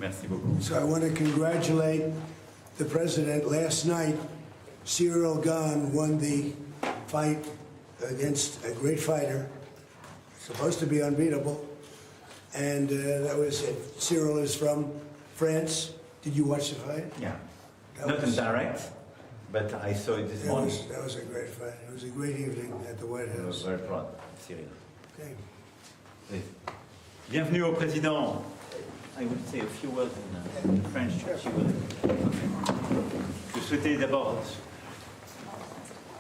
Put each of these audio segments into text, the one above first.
Merci beaucoup. So I want to congratulate the president. Last night, Cyril Gane won the fight against a great fighter, supposed to be unbeatable, and that was it. Cyril is from France. Did you watch the fight? Yeah. That Not in was- direct, but I saw it this morning. That was a great fight. It was a great evening at the White I was House. very proud, Cyril. Okay. Oui. Bienvenue au président. I would say a few words in French. if you will. Je souhaitais d'abord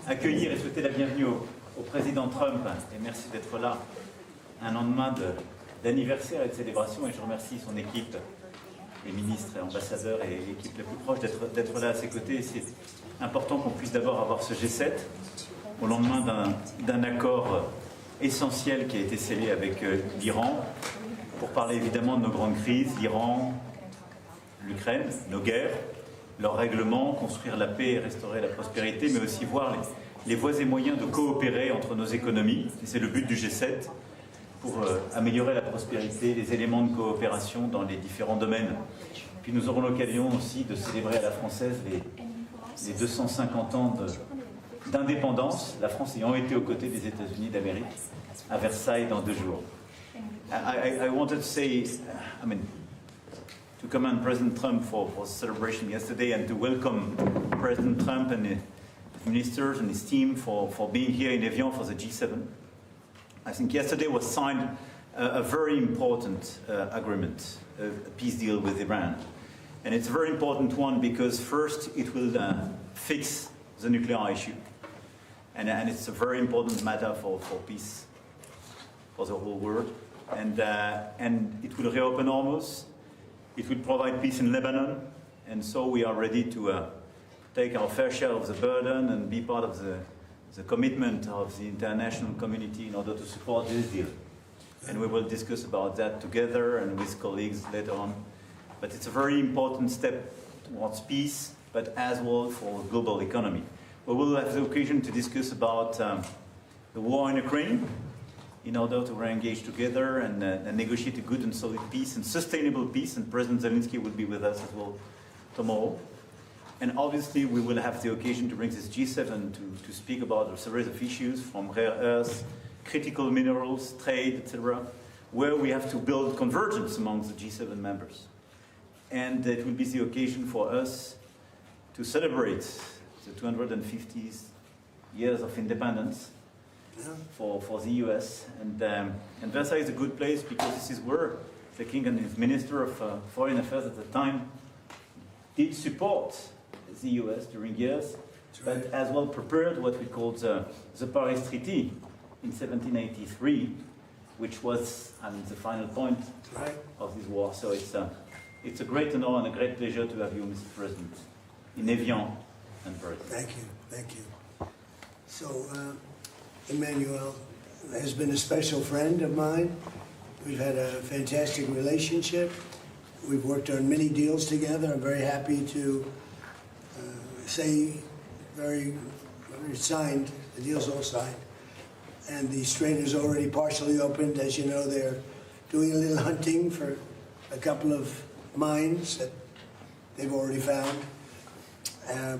accueillir et souhaiter la bienvenue au président Trump, et merci d'être là un lendemain d'anniversaire et de célébration, et je remercie son équipe, les ministres et ambassadeurs et l'équipe la plus proche d'être là à ses côtés. C'est important qu'on puisse d'abord avoir ce G7 au lendemain d'un accord essentiel qui a été scellé avec l'Iran, pour parler évidemment de nos grandes crises, l'Iran, l'Ukraine, nos guerres, leurs règlements, construire la paix et restaurer la prospérité, mais aussi voir les voies et moyens de coopérer entre nos économies, et c'est le but du G7, pour améliorer la prospérité, les éléments de coopération dans les différents domaines. Puis nous aurons l'occasion aussi de célébrer à la française les 250 ans d'indépendance, la France ayant été aux côtés des États-Unis d'Amérique, à Versailles dans 2 jours. I wanted to say, to commend President Trump for the celebration yesterday and to welcome President Trump and his ministers and his team for being here in Evian for the G7. I think yesterday was signed a very important agreement, a peace deal with Iran. And it's a very important one because first it will fix the nuclear issue. And it's a very important matter for peace for the whole world. And it will reopen Hormuz. It will provide peace in Lebanon. And so we are ready to take our fair share of the burden and be part of the commitment of the international community in order to support this deal. And we will discuss about that together and with colleagues later on. But it's a very important step towards peace, but as well for the global economy. We will have the occasion to discuss about the war in Ukraine in order to re-engage together and negotiate a good and solid peace and sustainable peace. And President Zelensky will be with us as well tomorrow. And obviously we will have the occasion to bring this G7 to speak about a series of issues from rare earths, critical minerals, trade, etc., where we have to build convergence among the G7 members. And it will be the occasion for us to celebrate the 250th years of independence for the US. And Versailles is a good place because this is where the King and his Minister of Foreign Affairs at the time did support the US during years, but as well prepared what we called the Paris Treaty in 1783, which was the final point of this war. So it's a great honor and a great pleasure to have you, Mr. President, in Evian and Paris. Thank you, thank you. So, Emmanuel has been a special friend of mine. We've had a fantastic relationship. We've worked on many deals together. I'm very happy to say very signed, the deal's all signed. And the strait is already partially opened. As you know, they're doing a little hunting for a couple of mines that they've already found.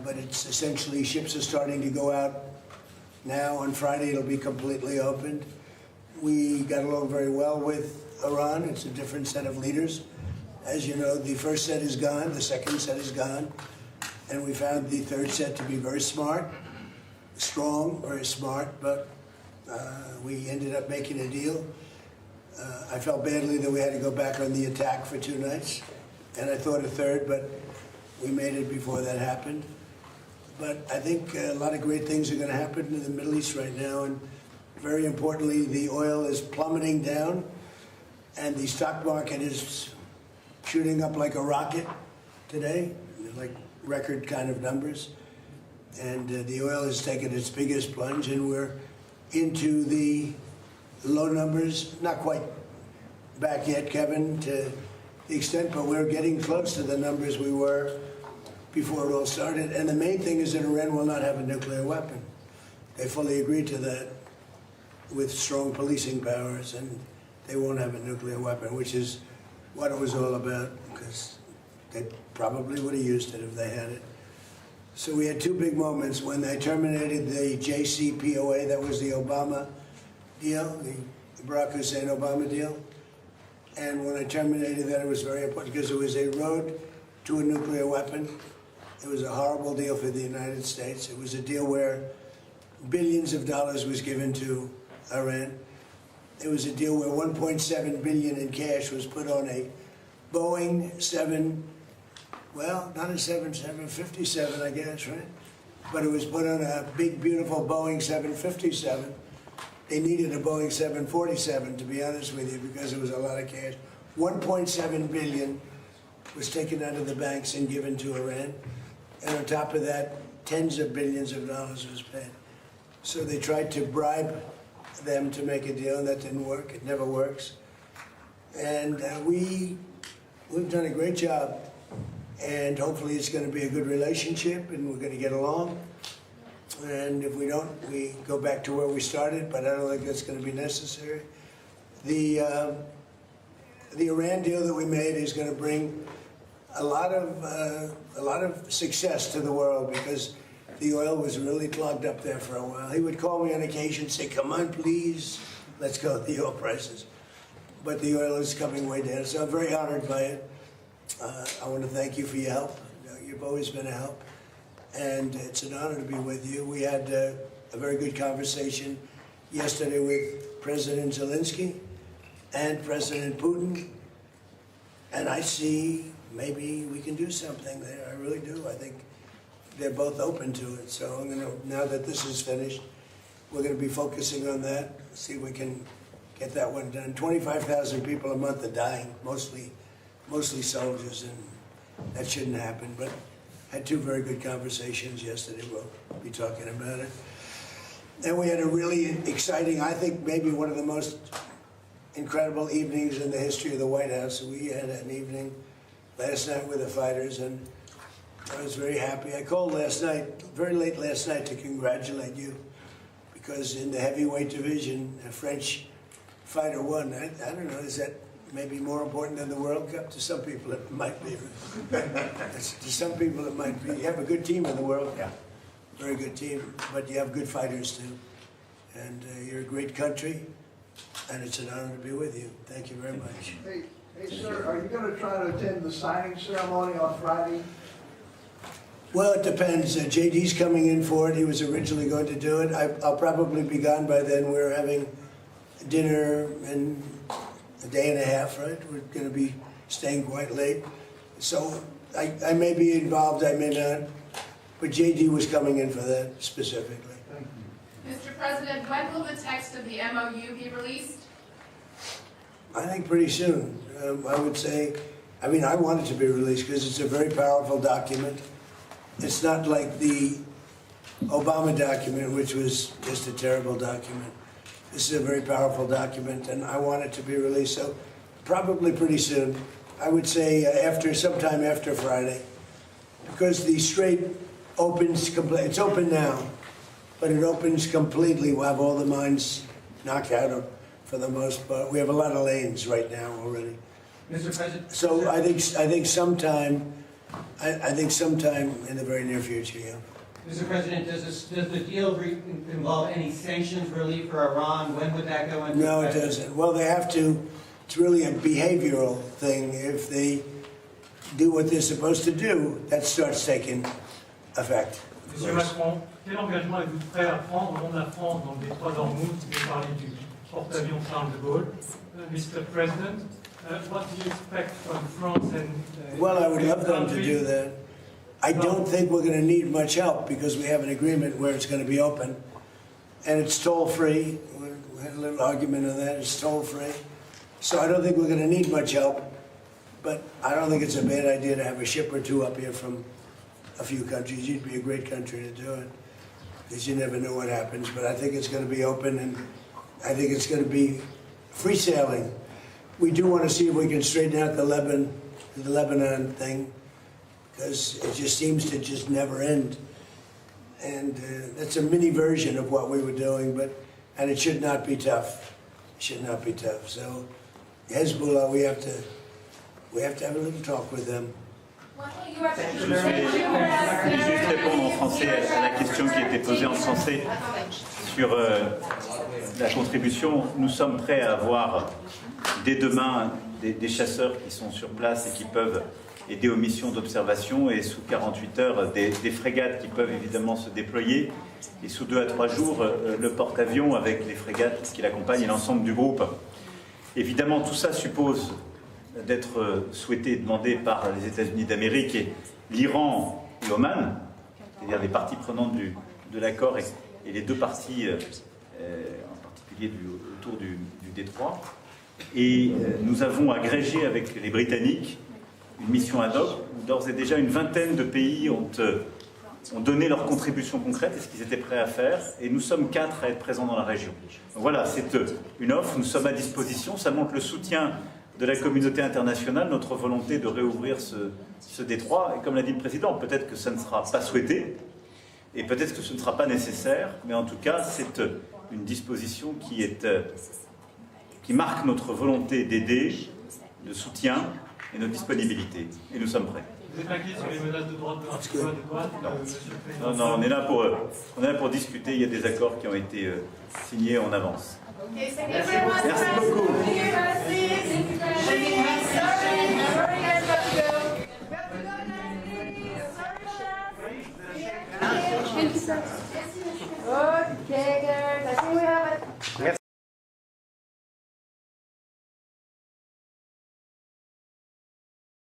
But it's essentially, ships are starting to go out now. On Friday, it'll be completely opened. We got along very well with Iran. It's a different set of leaders. As you know, the first set is gone, the second set is gone, and we found the third set to be very smart, strong, very smart, but we ended up making a deal. I felt badly that we had to go back on the attack for 2 nights, and I thought a third, but we made it before that happened. But I think a lot of great things are going to happen in the Middle East right now, and very importantly, the oil is plummeting down, and the stock market is shooting up like a rocket today, like record kind of numbers. And the oil has taken its biggest plunge, and we're into the low numbers, not quite back yet, Kevin, to the extent, but we're getting close to the numbers we were before it all started. And the main thing is that Iran will not have a nuclear weapon. They fully agreed to that with strong policing powers, and they won't have a nuclear weapon, which is what it was all about, because they probably would have used it if they had it. So we had two big moments. When they terminated the JCPOA, that was the Obama deal, the Barack Hussein Obama deal. And when I terminated that, it was very important because it was a road to a nuclear weapon. It was a horrible deal for the United States. It was a deal where billions of dollars was given to Iran. It was a deal where 1.7 billion in cash was put on a Boeing 757, I guess, right? But it was put on a big, beautiful Boeing 757. They needed a Boeing 747, to be honest with you, because it was a lot of cash. 1.7 billion was taken out of the banks and given to Iran. And on top of that, tens of billions of dollars was paid. So they tried to bribe them to make a deal, and that didn't work. It never works. And we've done a great job. And hopefully it's going to be a good relationship, and we're going to get along. And if we don't, we go back to where we started, but I don't think that's going to be necessary. The Iran deal that we made is going to bring a lot of success to the world, because the oil was really clogged up there for a while. He would call me on occasion and say, "Come on, please, let's go with the oil prices." But the oil is coming way down, so I'm very honored by it. I want to thank you for your help. You've always been a help, and it's an honor to be with you. We had a very good conversation yesterday with President Zelensky and President Putin, and I see maybe we can do something there. I really do. I think they're both open to it. So I'm going to, now that this is finished, we're going to be focusing on that, see if we can get that one done. 25,000 people a month are dying, mostly soldiers, and that shouldn't happen. But had two very good conversations yesterday. We'll be talking about it. And we had a really exciting, I think maybe one of the most incredible evenings in the history of the White House. We had an evening last night with the fighters, and I was very happy. I called last night, very late last night, to congratulate you, because in the heavyweight division, a French fighter won. I don't know, is that maybe more important than the World Cup? To some people it might be. To some people it might be. You have a good team in the World Cup, very good team, but you have good fighters too. And you're a great country, and it's an honor to be with you. Thank you very much. Hey, sir, are you going to try to attend the signing ceremony on Friday? Well, it depends. JD's coming in for it. He was originally going to do it. I'll probably be gone by then. We're having dinner in a day and a half, right? We're going to be staying quite late. So I may be involved, I may not. But JD was coming in for that specifically. Thank you. Mr. President, when will the text of the MOU be released? I think pretty soon. I would say, I mean, I want it to be released because it's a very powerful document. It's not like the Obama document, which was just a terrible document. This is a very powerful document, and I want it to be released. So probably pretty soon. I would say sometime after Friday, because the Strait opens completely. It's open now, but it opens completely. We'll have all the mines knocked out for the most part. We have a lot of lanes right now already. Mr. President. So I think sometime in the very near future, yeah. Mr. President, does the deal involve any sanctions relief for Iran? When would that go into effect? No, it doesn't. Well, they have to. It's really a behavioral thing. If they do what they're supposed to do, that starts taking effect. Monsieur Macron, quel engagement êtes-vous prêt à prendre au nom de la France dans le détroit d'Ormuz? Vous avez parlé du porte-avions Charles de Gaulle. Mr. President, what do you expect from France and... Well, I would love them to do that. I don't think we're going to need much help because we have an agreement where it's going to be open. And it's toll-free. We had a little argument on that. It's toll-free. So I don't think we're going to need much help. But I don't think it's a bad idea to have a ship or two up here from a few countries. You'd be a great country to do it, because you never know what happens. But I think it's going to be open, and I think it's going to be free sailing. We do want to see if we can straighten out the Lebanon thing, because it just seems to just never end. And that's a mini version of what we were doing, and it should not be tough. It should not be tough. So Hezbollah, we have to We have to have a little talk with them. Je vais juste répondre en français à la question qui a été posée en français sur la contribution. Nous sommes prêts à avoir dès demain des chasseurs qui sont sur place et qui peuvent aider aux missions d'observation, et sous 48 heures des frégates qui peuvent évidemment se déployer, et sous 2 à 3 jours le porte-avions avec les frégates qui l'accompagnent et l'ensemble du groupe. Évidemment, tout ça suppose d'être souhaité et demandé par les États-Unis d'Amérique et l'Iran et Oman, c'est-à-dire les parties prenantes de l'accord et les deux parties, en particulier autour du détroit. Et nous avons agrégé avec les Britanniques une mission ad hoc où d'ores et déjà une vingtaine de pays ont donné leur contribution concrète et ce qu'ils étaient prêts à faire, et nous sommes 4 à être présents dans la région. Donc voilà, c'est une offre, nous sommes à disposition, ça montre le soutien de la communauté internationale, notre volonté de réouvrir ce détroit, et comme l'a dit le Président, peut-être que ça ne sera pas souhaité, et peut-être que ce ne sera pas nécessaire, mais en tout cas, c'est une disposition qui marque notre volonté d'aider, de soutien et notre disponibilité. Et nous sommes prêts. Vous êtes inquiet sur les menaces de droite de douane, Monsieur le Président? Non, on est là pour discuter. Il y a des accords qui ont été signés en avance. Merci beaucoup. Merci beaucoup.